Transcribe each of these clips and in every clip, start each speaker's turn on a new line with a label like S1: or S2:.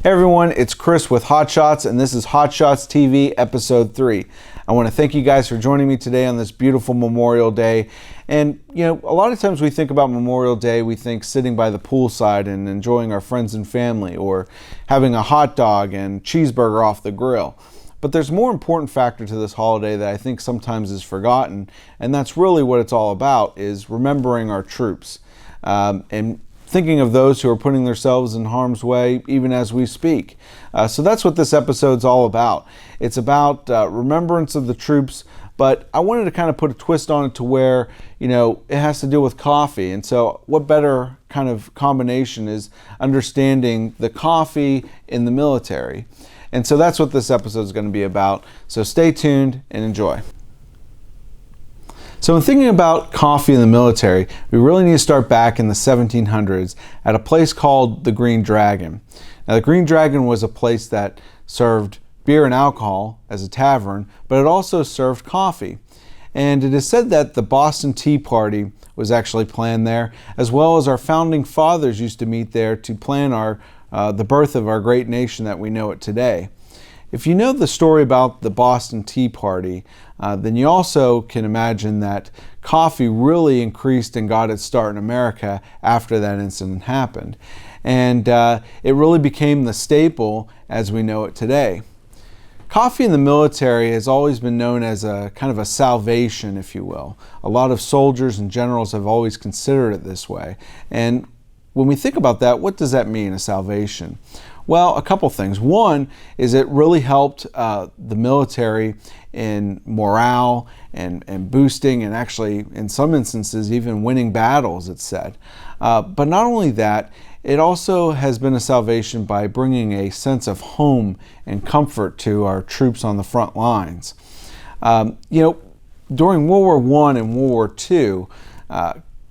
S1: Hey everyone, it's Chris with Hot Shots, and this is Hot Shots TV Episode 3. I want to thank you guys for joining me today on this beautiful Memorial Day. And, a lot of times we think about Memorial Day, we think sitting by the poolside and enjoying our friends and family, or having a hot dog and cheeseburger off the grill. But there's a more important factor to this holiday that I think sometimes is forgotten, and that's really what it's all about, is remembering our troops. And thinking of those who are putting themselves in harm's way even as we speak. So that's what this episode's all about. It's about remembrance of the troops, but I wanted to kind of put a twist on it to where, it has to do with coffee. And so what better kind of combination is understanding the coffee in the military. And so that's what this episode is going to be about. So stay tuned and enjoy. So in thinking about coffee in the military, we really need to start back in the 1700s at a place called the Green Dragon. Now the Green Dragon was a place that served beer and alcohol as a tavern, but it also served coffee. And it is said that the Boston Tea Party was actually planned there, as well as our founding fathers used to meet there to plan the birth of our great nation that we know it today. If you know the story about the Boston Tea Party, then you also can imagine that coffee really increased and got its start in America after that incident happened. And it really became the staple as we know it today. Coffee in the military has always been known as a kind of a salvation, if you will. A lot of soldiers and generals have always considered it this way. And when we think about that, what does that mean, a salvation? Well, a couple things. One is it really helped the military in morale and boosting, and actually in some instances even winning battles, it's said. But not only that, it also has been a salvation by bringing a sense of home and comfort to our troops on the front lines. During World War I and World War II,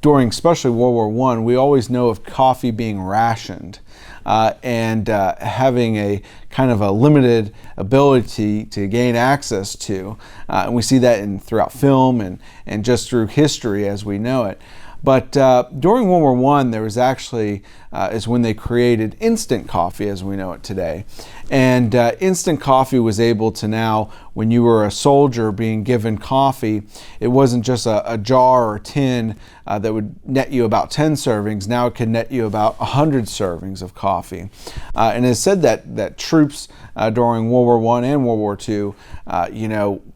S1: during especially World War I, we always know of coffee being rationed and having a kind of a limited ability to gain access to. And we see that throughout film and just through history as we know it. But during World War I, there was actually, is when they created instant coffee as we know it today. And instant coffee was able to now, when you were a soldier being given coffee, it wasn't just a jar or tin that would net you about 10 servings. Now it can net you about 100 servings of coffee. And it's said that troops during World War I and World War II,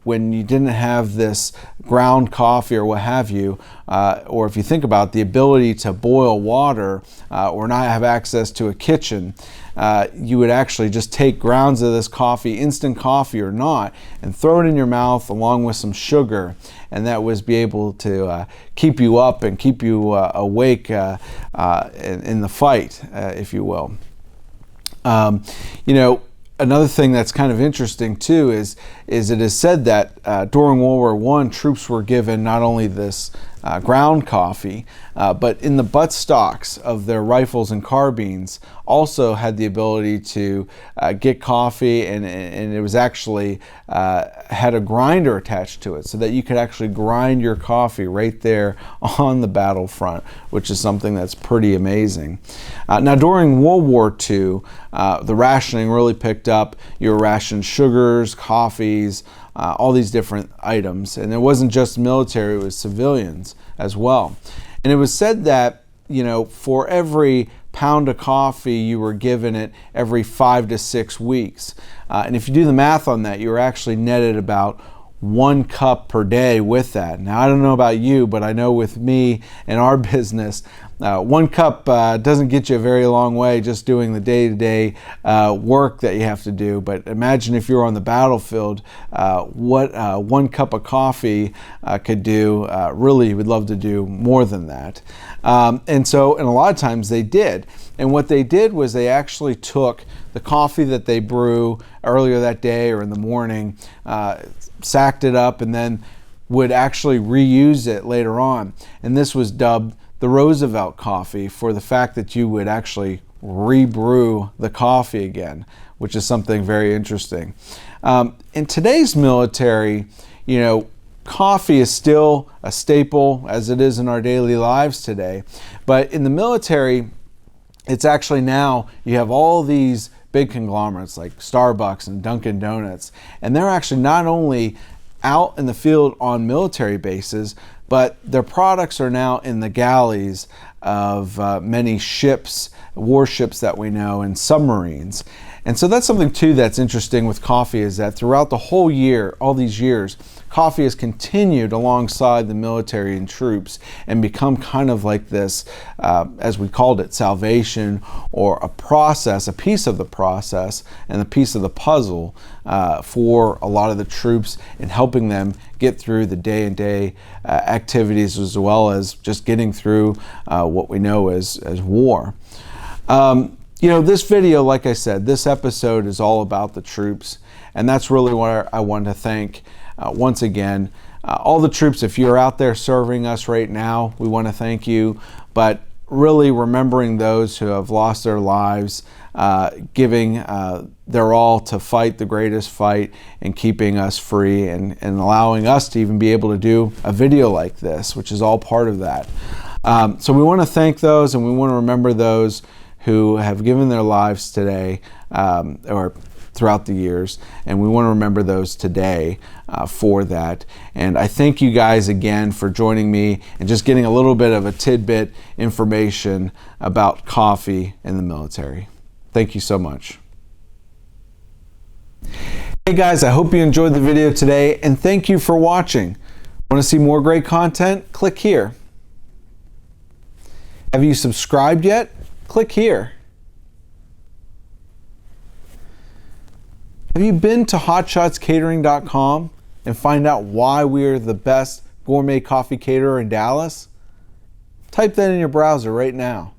S1: when you didn't have this ground coffee or what have you, or if you think about the ability to boil water or not have access to a kitchen, you would actually just take grounds of this coffee, instant coffee or not, and throw it in your mouth along with some sugar, and that was be able to keep you up and keep you awake in the fight, if you will. Another thing that's kind of interesting too is it is said that during World War I, troops were given not only this ground coffee, but in the butt stocks of their rifles and carbines also had the ability to get coffee, and it was actually had a grinder attached to it so that you could actually grind your coffee right there on the battlefront, which is something that's pretty amazing. Now during World War II, the rationing really picked up. You were rationed sugars, coffees, all these different items. And it wasn't just military, it was civilians as well. And it was said that, for every pound of coffee, you were given it every 5 to 6 weeks. And if you do the math on that, you were actually netted about 1 cup per day with that. Now, I don't know about you, but I know with me and our business, 1 cup doesn't get you a very long way just doing the day-to-day work that you have to do. But imagine if you were on the battlefield, what 1 cup of coffee could do. Really, would love to do more than that. And a lot of times they did. And what they did was they actually took the coffee that they brew earlier that day or in the morning, sacked it up, and then would actually reuse it later on. And this was dubbed the Roosevelt coffee for the fact that you would actually rebrew the coffee again, which is something very interesting. In today's military, coffee is still a staple as it is in our daily lives today. But in the military, it's actually now you have all these big conglomerates like Starbucks and Dunkin' Donuts, and they're actually not only out in the field on military bases, but their products are now in the galleys of many ships, warships that we know, and submarines. And so that's something too that's interesting with coffee, is that throughout the whole year, all these years, coffee has continued alongside the military and troops and become kind of like this, as we called it, salvation, or a process, a piece of the process and a piece of the puzzle for a lot of the troops in helping them get through the day-to-day activities, as well as just getting through what we know as war. You know, this video, like I said, this episode is all about the troops, and that's really what I want to thank once again. All the troops, if you're out there serving us right now, we want to thank you, but really remembering those who have lost their lives, giving their all to fight the greatest fight and keeping us free, and allowing us to even be able to do a video like this, which is all part of that. So we want to thank those, and we want to remember those who have given their lives today or throughout the years, and we want to remember those today for that. And I thank you guys again for joining me and just getting a little bit of a tidbit information about coffee in the military. Thank you so much. Hey guys, I hope you enjoyed the video today, and thank you for watching. Want to see more great content? Click here. Have you subscribed yet? Click here. Have you been to hotshotscatering.com and find out why we are the best gourmet coffee caterer in Dallas? Type that in your browser right now.